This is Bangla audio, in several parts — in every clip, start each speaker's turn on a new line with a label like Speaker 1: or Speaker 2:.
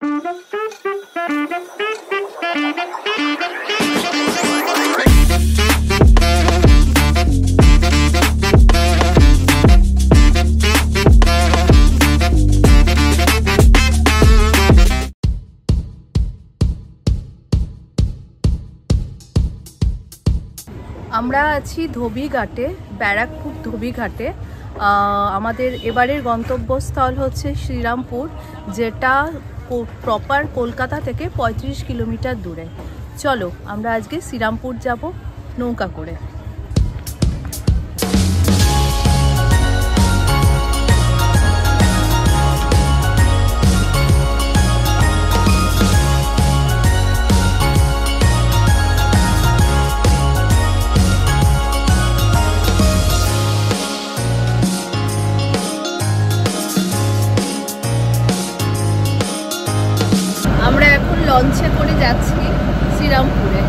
Speaker 1: আমরা আছি ধোবিঘাটে, ব্যারাকপুর ধোবিঘাটে। আমাদের এবারের গন্তব্যস্থল হচ্ছে শ্রীরামপুর, যেটা প্রপার কলকাতা থেকে 35 কিলোমিটার দূরে। চলো আমরা আজকে শ্রীরামপুর যাব নৌকা করে। আমরা এখন লঞ্চে করে যাচ্ছি শ্রীরামপুরে।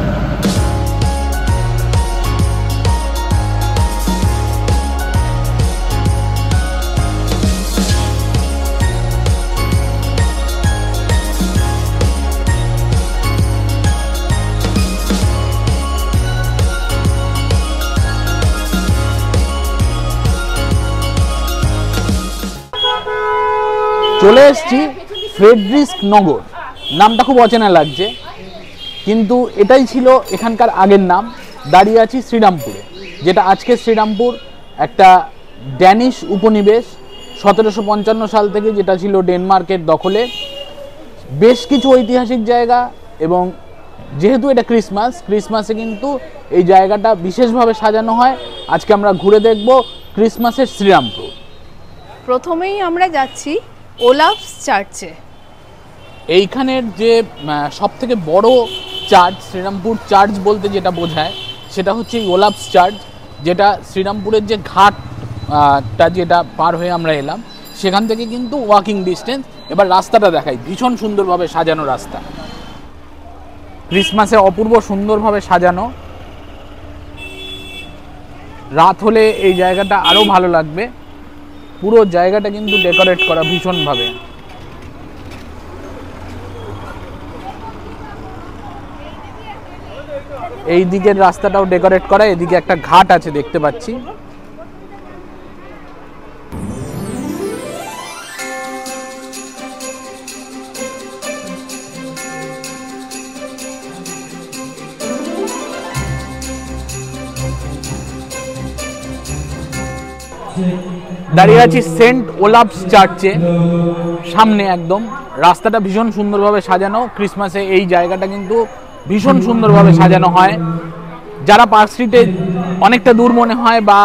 Speaker 2: চলে এসেছি ফ্রেডরিস্ক নগর। নামটা খুব অচেনা লাগছে, কিন্তু এটাই ছিল এখানকার আগের নাম। দাঁড়িয়ে আছি শ্রীরামপুরে, যেটা আজকে শ্রীরামপুর একটা ড্যানিশ উপনিবেশ। 1755 সাল থেকে যেটা ছিল ডেনমার্কের দখলে। বেশ কিছু ঐতিহাসিক জায়গা, এবং যেহেতু এটা ক্রিসমাসে কিন্তু এই জায়গাটা বিশেষভাবে সাজানো হয়। আজকে আমরা ঘুরে দেখব ক্রিসমাসের শ্রীরামপুর।
Speaker 1: প্রথমেই আমরা যাচ্ছি ওলাফস চার্চে।
Speaker 2: এইখানের যে সবথেকে বড় চার্চ, শ্রীরামপুর চার্চ বলতে যেটা বোঝায় সেটা হচ্ছে এই ওলাফস চার্চ, যেটা শ্রীরামপুরের যে ঘাটটা যেটা পার হয়ে আমরা এলাম সেখান থেকে কিন্তু ওয়াকিং ডিস্টেন্স। এবার রাস্তাটা দেখাই, ভীষণ সুন্দরভাবে সাজানো রাস্তা, ক্রিসমাসে অপূর্ব সুন্দরভাবে সাজানো। রাত হলে এই জায়গাটা আরও ভালো লাগবে। পুরো জায়গাটা কিন্তু ডেকোরেট করা ভীষণভাবে। এই দিকের রাস্তাটাও ডেকোরেট করা। এদিকে একটা ঘাট আছে দেখতে পাচ্ছি। দাঁড়িয়ে আছি সেন্ট ওলাফস চার্চে সামনে একদম। রাস্তাটা ভীষণ সুন্দরভাবে সাজানো। ক্রিসমাসে এই জায়গাটা কিন্তু ভীষণ সুন্দরভাবে সাজানো হয়। যারা পার্ক স্ট্রিটে অনেকটা দূর মনে হয় বা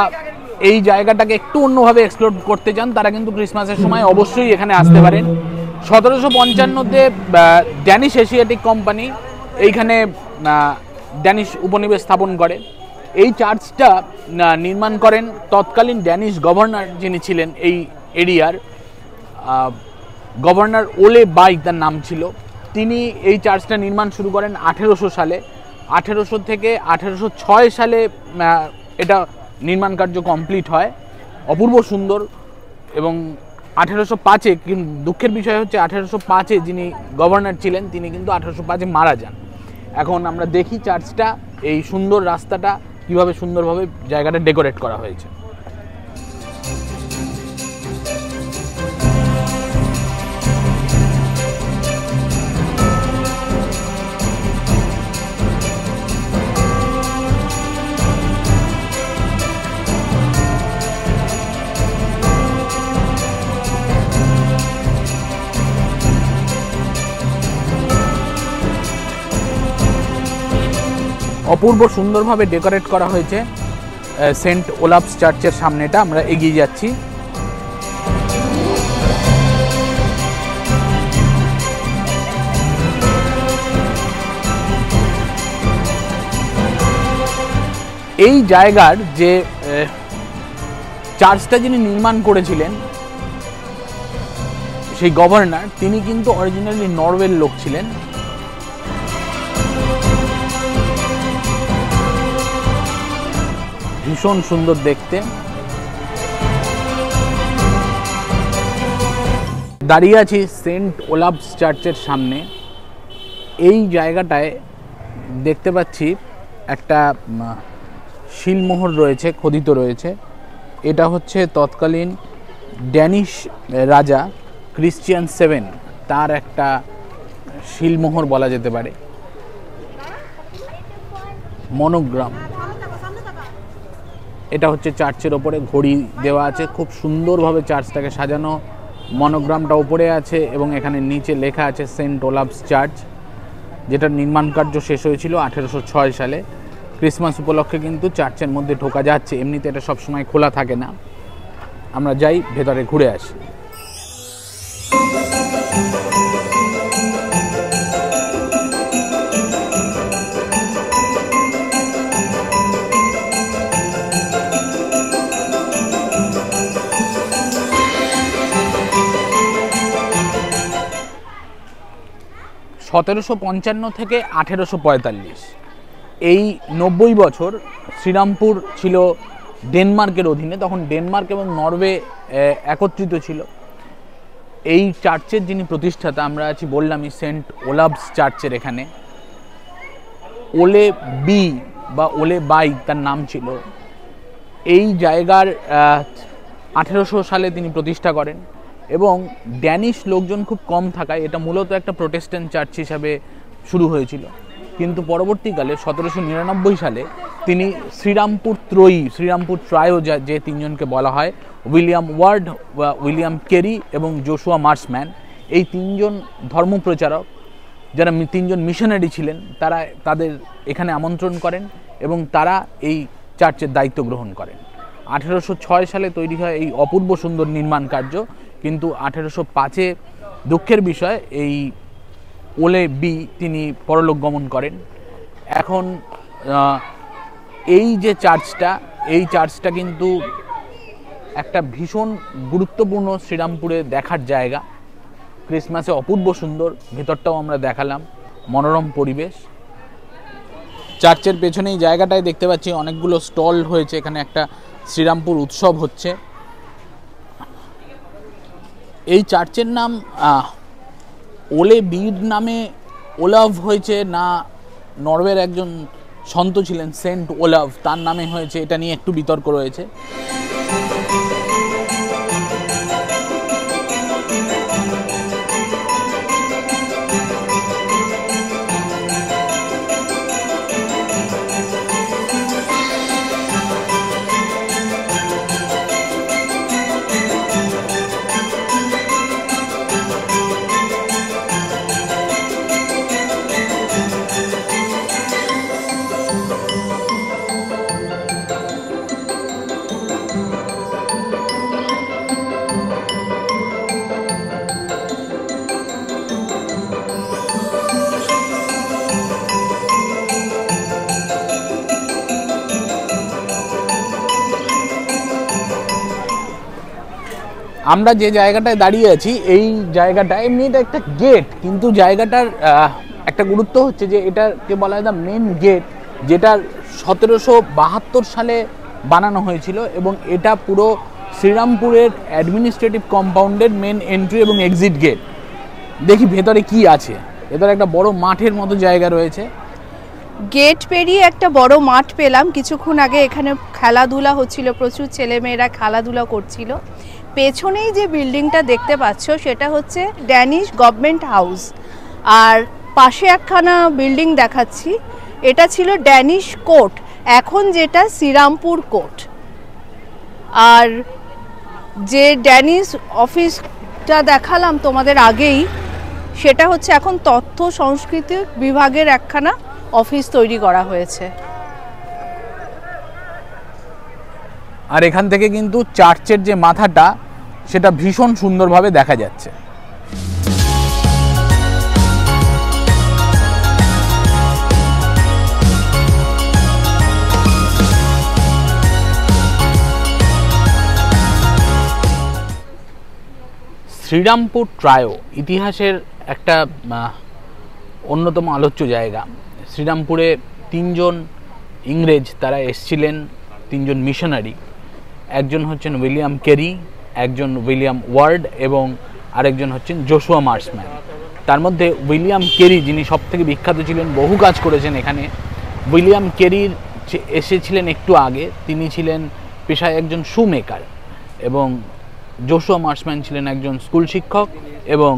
Speaker 2: এই জায়গাটাকে একটু অন্যভাবে এক্সপ্লোর করতে চান, তারা কিন্তু ক্রিসমাসের সময় অবশ্যই এখানে আসতে পারেন। 1755-তে ড্যানিশ এশিয়াটিক কোম্পানি এইখানে ড্যানিশ উপনিবেশ স্থাপন করে। এই চার্চটা নির্মাণ করেন তৎকালীন ড্যানিশ গভর্নর যিনি ছিলেন এই এরিয়ার, গভর্নর ওলে বাইক তার নাম ছিল। তিনি এই চার্চটা নির্মাণ শুরু করেন 1800 সালে। 1800 থেকে 1806 সালে এটা নির্মাণ কার্য কমপ্লিট হয়। অপূর্ব সুন্দর। এবং 1805-এ, কিন্তু দুঃখের বিষয় হচ্ছে 1805-এ যিনি গভর্নর ছিলেন তিনি কিন্তু 1805-এ মারা যান। এখন আমরা দেখি চার্চটা, এই সুন্দর রাস্তাটা কীভাবে সুন্দরভাবে জায়গাটা ডেকোরেট করা হয়েছে। অপূর্ব সুন্দরভাবে ডেকোরেট করা হয়েছে সেন্ট ওলাফস চার্চের সামনেটা। আমরা এগিয়ে যাচ্ছি। এই জায়গার যে চার্চটা যিনি নির্মাণ করেছিলেন সেই গভর্নর, তিনি কিন্তু অরিজিনালি নরওয়ের লোক ছিলেন। ভীষণ সুন্দর দেখতে। দাঁড়িয়ে আছি সেন্ট ওলাভস চার্চের সামনে। এই জায়গাটায় দেখতে পাচ্ছি একটা শিলমোহর রয়েছে, খোদিত রয়েছে। এটা হচ্ছে তৎকালীন ড্যানিশ রাজা ক্রিশ্চিয়ান 7 তার একটা শিলমোহর বলা যেতে পারে, মনোগ্রাম। এটা হচ্ছে চার্চের ওপরে ঘড়ি দেওয়া আছে, খুব সুন্দরভাবে চার্চটাকে সাজানো। মনোগ্রামটা ওপরে আছে এবং এখানে নিচে লেখা আছে সেন্ট ওলাভস চার্চ, যেটার নির্মাণ কার্য শেষ হয়েছিল 1806 সালে। ক্রিসমাস উপলক্ষে কিন্তু চার্চের মধ্যে ঢোকা যাচ্ছে, এমনিতে এটা সবসময় খোলা থাকে না। আমরা যাই ভেতরে ঘুরে আসি। (1755 থেকে 1845) এই 90 বছর শ্রীরামপুর ছিল ডেনমার্কের অধীনে। তখন ডেনমার্ক এবং নরওয়ে একত্রিত ছিল। এই চার্চের যিনি প্রতিষ্ঠাতা, আমরা আছি বললামই সেন্ট ওলাভস চার্চের এখানে। ওলে বি বা ওলে বাই তার নাম ছিল। এই জায়গার 1800 সালে তিনি প্রতিষ্ঠা করেন এবং ড্যানিশ লোকজন খুব কম থাকায় এটা মূলত একটা প্রোটেস্ট্যান্ট চার্চ হিসাবে শুরু হয়েছিল। কিন্তু পরবর্তীকালে 1799 সালে তিনি শ্রীরামপুর ট্রায়ো যে তিনজনকে বলা হয়, উইলিয়াম ওয়ার্ড, উইলিয়াম কেরি এবং জোশুয়া মার্সম্যান, এই তিনজন ধর্মপ্রচারক যারা তিনজন মিশনারি ছিলেন, তাদের এখানে আমন্ত্রণ করেন এবং তারা এই চার্চের দায়িত্ব গ্রহণ করেন। 1806 সালে তৈরি হয় এই অপূর্ব সুন্দর নির্মাণ কার্য। কিন্তু 1805-এ দুঃখের বিষয় এই ওলে বি তিনি পরলোক গমন করেন। এখন এই যে চার্চটা কিন্তু একটা ভীষণ গুরুত্বপূর্ণ শ্রীরামপুরে দেখার জায়গা। ক্রিসমাসে অপূর্ব সুন্দর, ভেতরটাও আমরা দেখালাম, মনোরম পরিবেশ। চার্চের পেছনে এই জায়গাটায় দেখতে পাচ্ছি অনেকগুলো স্টল হয়েছে, এখানে একটা শ্রীরামপুর উৎসব হচ্ছে। এই চার্চের নাম ওলে বির নামে ওলাভ হয়েছে না নরওয়ের একজন সন্ত ছিলেন সেন্ট ওলাভ, তার নামে হয়েছে, এটা নিয়ে একটু বিতর্ক রয়েছে। আমরা যে জায়গাটায় দাঁড়িয়ে আছি, এই জায়গাটা এমনি এটা একটা গেট, কিন্তু জায়গাটার একটা গুরুত্ব হচ্ছে যে এটাকে বলা হয় দ্য মেন গেট, যেটা 1772 সালে বানানো হয়েছিল এবং এটা পুরো শ্রীরামপুরের অ্যাডমিনিস্ট্রেটিভ কম্পাউন্ডের মেন এন্ট্রি এবং এক্সিট গেট। দেখি ভেতরে কি আছে। ভেতরে একটা বড় মাঠের মতো জায়গা রয়েছে।
Speaker 1: গেট পেরিয়ে একটা বড় মাঠ পেলাম। কিছুক্ষণ আগে এখানে খেলাধুলা হচ্ছিল, প্রচুর ছেলেমেয়েরা খেলাধুলা করছিল। পেছনেই যে বিল্ডিংটা দেখতে পাচ্ছ সেটা হচ্ছে ড্যানিশ গভর্নমেন্ট হাউস, আর পাশে একখানা বিল্ডিং দেখাচ্ছি, এটা ছিল ড্যানিশ কোর্ট, এখন যেটা শ্রীরামপুর কোর্ট। আর যে ড্যানিশ অফিসটা দেখালাম তোমাদের আগেই, সেটা হচ্ছে এখন তথ্য সংস্কৃতি বিভাগের একখানা অফিস তৈরি করা হয়েছে।
Speaker 2: আর এখান থেকে কিন্তু চার্চের যে মাথাটা সেটা ভীষণ সুন্দরভাবে দেখা যাচ্ছে। শ্রীরামপুর ট্রায়ো ইতিহাসের একটা অন্যতম আলোচ্য জায়গা। শ্রীরামপুরে তিনজন ইংরেজ তারা এসছিলেন, তিনজন মিশনারি। একজন হচ্ছেন উইলিয়াম কেরি, একজন উইলিয়াম ওয়ার্ড এবং আরেকজন হচ্ছেন জোশুয়া মার্শম্যান। তার মধ্যে উইলিয়াম কেরি, যিনি সবথেকে বিখ্যাত ছিলেন, বহু কাজ করেছেন এখানে। উইলিয়াম কেরির এসেছিলেন একটু আগে, তিনি ছিলেন পেশায় একজন শু মেকার, এবং জোশুয়া মার্শম্যান ছিলেন একজন স্কুল শিক্ষক, এবং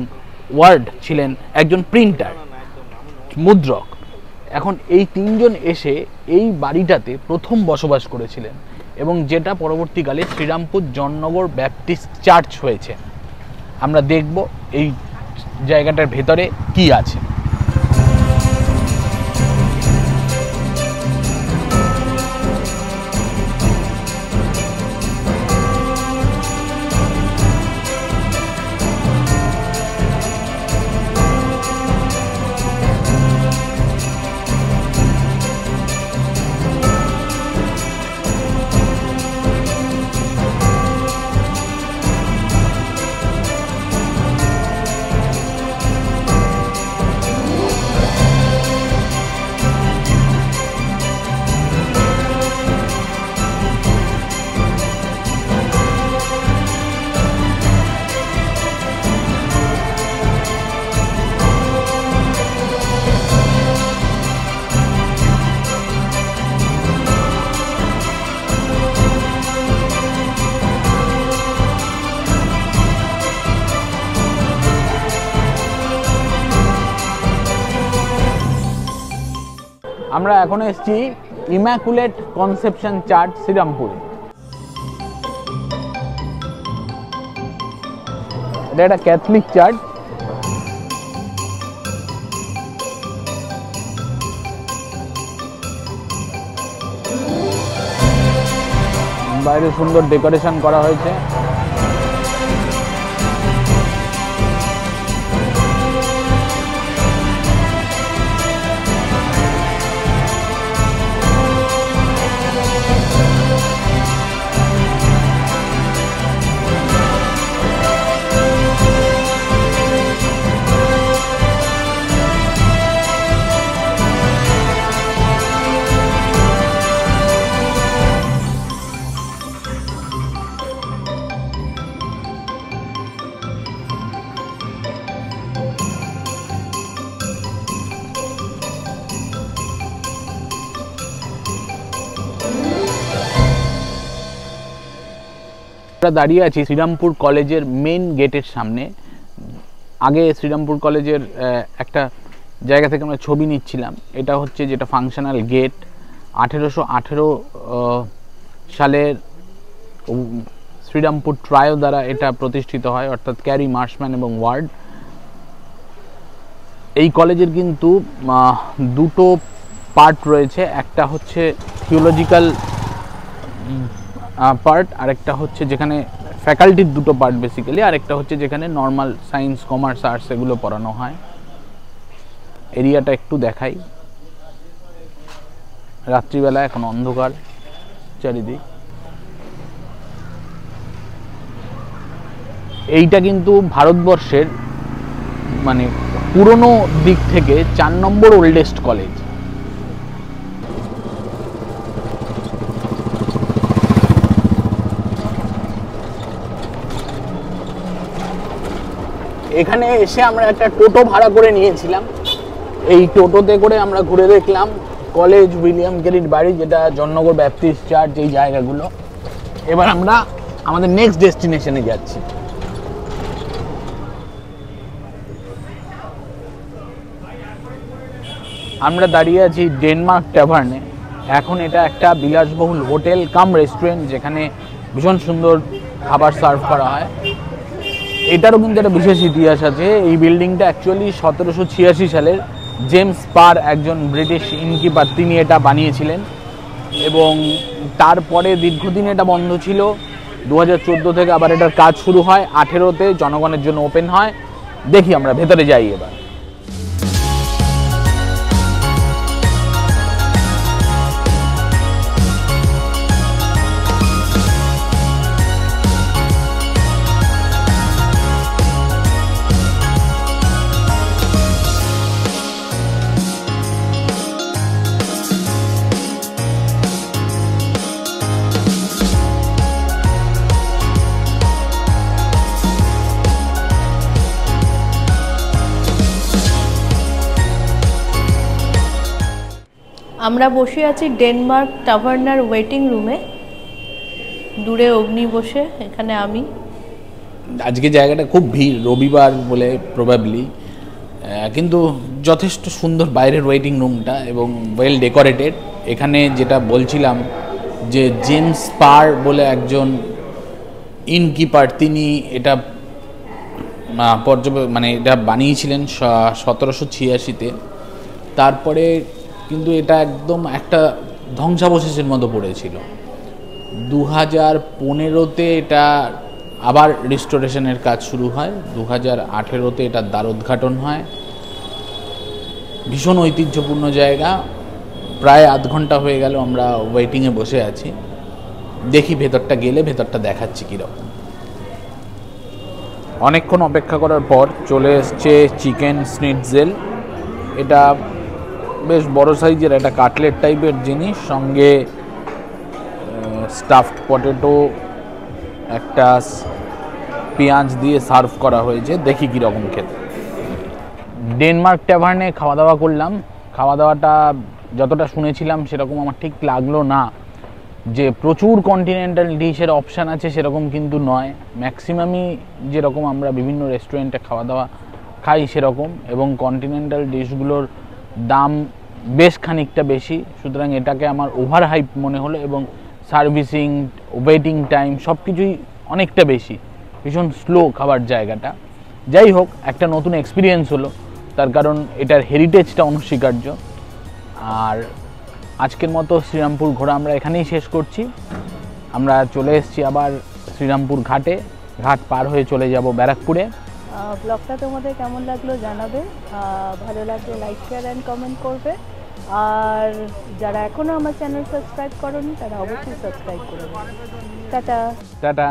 Speaker 2: ওয়ার্ড ছিলেন একজন প্রিন্টার, মুদ্রক। এখন এই তিনজন এসে এই বাড়িটাতে প্রথম বসবাস করেছিলেন, এবং যেটা পরবর্তীকালে শ্রীরামপুর জননগর ব্যাপটিস্ট চার্চ হয়েছে। আমরা দেখব এই জায়গাটার ভেতরে কি আছে। আমরা এখন এসেছি ইম্যাকুলেট কনসেপশন চার্চ শ্রীরামপুরে। এটা একটা ক্যাথলিক চার্চ। বাইরে সুন্দর ডেকোরেশন করা হয়েছে। আমরা দাঁড়িয়ে আছি শ্রীরামপুর কলেজের মেন গেটের সামনে। আগে শ্রীরামপুর কলেজের একটা জায়গা থেকে আমরা ছবি নিচ্ছিলাম। এটা হচ্ছে যেটা ফাংশনাল গেট। 1818 সালের শ্রীরামপুর ট্রায়ো দ্বারা এটা প্রতিষ্ঠিত হয়, অর্থাৎ ক্যারি, মার্শম্যান এবং ওয়ার্ড। এই কলেজের কিন্তু দুটো পার্ট রয়েছে, একটা হচ্ছে থিওলজিক্যাল পার্ট, আরেকটা হচ্ছে যেখানে ফ্যাকাল্টির দুটো পার্ট বেসিক্যালি, আরেকটা হচ্ছে যেখানে নর্মাল সায়েন্স, কমার্স, আর্টস এগুলো পড়ানো হয়। এরিয়াটা একটু দেখাই। রাত্রিবেলা, এখন অন্ধকার চারিদিক। এইটা কিন্তু ভারতবর্ষের মানে পুরনো দিক থেকে 4 নম্বর ওল্ডেস্ট কলেজ। এখানে এসে আমরা একটা টোটো ভাড়া করে নিয়েছিলাম। এই টোটোতে করে আমরা ঘুরে দেখলাম কলেজ, উইলিয়াম কেরির বাড়ি, যেটা জননগর ব্যাপটিস্ট চার্চ, এই জায়গাগুলো। এবার আমরা আমাদের নেক্সট ডেস্টিনেশনে যাচ্ছি। আমরা দাঁড়িয়ে আছি ডেনমার্ক ট্যাভার্নে। এখন এটা একটা বিলাসবহুল হোটেল কাম রেস্টুরেন্ট, যেখানে ভীষণ সুন্দর খাবার সার্ভ করা হয়। এটারও কিন্তু একটা বিশেষ ইতিহাস আছে। এই বিল্ডিংটা অ্যাকচুয়ালি 1786 সালের জেমস পার, একজন ব্রিটিশ ইনকিপার, তিনি এটা বানিয়েছিলেন, এবং তারপরে দীর্ঘদিন এটা বন্ধ ছিল। 2014 থেকে আবার এটার কাজ শুরু হয়। 18তে জনগণের জন্য ওপেন হয়। দেখি, আমরা ভেতরে যাই এবার।
Speaker 1: আমরা বসে আছি ডেনমার্ক টাভার্নার ওয়েটিং রুমে, দূরে অগ্নি বসে, এখানে আমি।
Speaker 2: আজকে জায়গাটা খুব ভিড়, রবিবার বলে প্রবাবলি, কিন্তু যথেষ্ট সুন্দর বাইরের ওয়েটিং রুমটা এবং ওয়েল ডেকোরেটেড। এখানে যেটা বলছিলাম যে জেমস পার বলে একজন ইনকিপার, তিনি এটা মানে এটা বানিয়েছিলেন 1786-তে। তারপরে কিন্তু এটা একদম একটা ধ্বংসাবশেষের মতো পড়েছিল। 2015-তে এটা আবার রিস্টোরেশনের কাজ শুরু হয়, 2018-তে এটা দ্বারোদ্ঘাটন হয়। ভীষণ ঐতিহ্যপূর্ণ জায়গা। প্রায় আধ ঘন্টা হয়ে গেল আমরা ওয়েটিংয়ে বসে আছি, দেখি ভেতরটা গেলে ভেতরটা দেখাচ্ছি কীরকম। অনেকক্ষণ অপেক্ষা করার পর চলে এসছে চিকেন স্নিটজেল। এটা বেশ বড় সাইজের একটা কাটলেট টাইপের জিনিস, সঙ্গে স্টাফড পটেটো, একটা পেঁয়াজ দিয়ে সার্ভ করা হয়েছে, দেখি কীরকম খেতে। ডেনমার্ক ট্যাভার্নে খাওয়া দাওয়া করলাম। খাওয়া দাওয়াটা যতটা শুনেছিলাম সেরকম আমার ঠিক লাগলো না। যে প্রচুর কন্টিনেন্টাল ডিশের অপশান আছে সেরকম কিন্তু নয়, ম্যাক্সিমামই যেরকম আমরা বিভিন্ন রেস্টুরেন্টে খাওয়া দাওয়া খাই সেরকম, এবং কন্টিনেন্টাল ডিশগুলোর দাম বেশ খানিকটা বেশি। সুতরাং এটাকে আমার ওভার হাইপ মনে হলো, এবং সার্ভিসিং, ওয়েটিং টাইম সব কিছুই অনেকটা বেশি, ভীষণ স্লো খাবার জায়গাটা। যাই হোক, একটা নতুন এক্সপিরিয়েন্স হলো, তার কারণ এটার হেরিটেজটা অনস্বীকার্য। আর আজকের মতো শ্রীরামপুর ঘোরা আমরা এখানেই শেষ করছি। আমরা চলে এসেছি আবার শ্রীরামপুর ঘাটে, ঘাট পার হয়ে চলে যাব ব্যারাকপুরে।
Speaker 1: ব্লগটা তোমাদের কেমন লাগলো জানাবে, ভালো লাগলে লাইক, শেয়ার অ্যান্ড কমেন্ট করবে। আর যারা এখনও আমার চ্যানেল সাবস্ক্রাইব করোনি তারা অবশ্যই সাবস্ক্রাইব করে দেবে। Tata
Speaker 2: tata.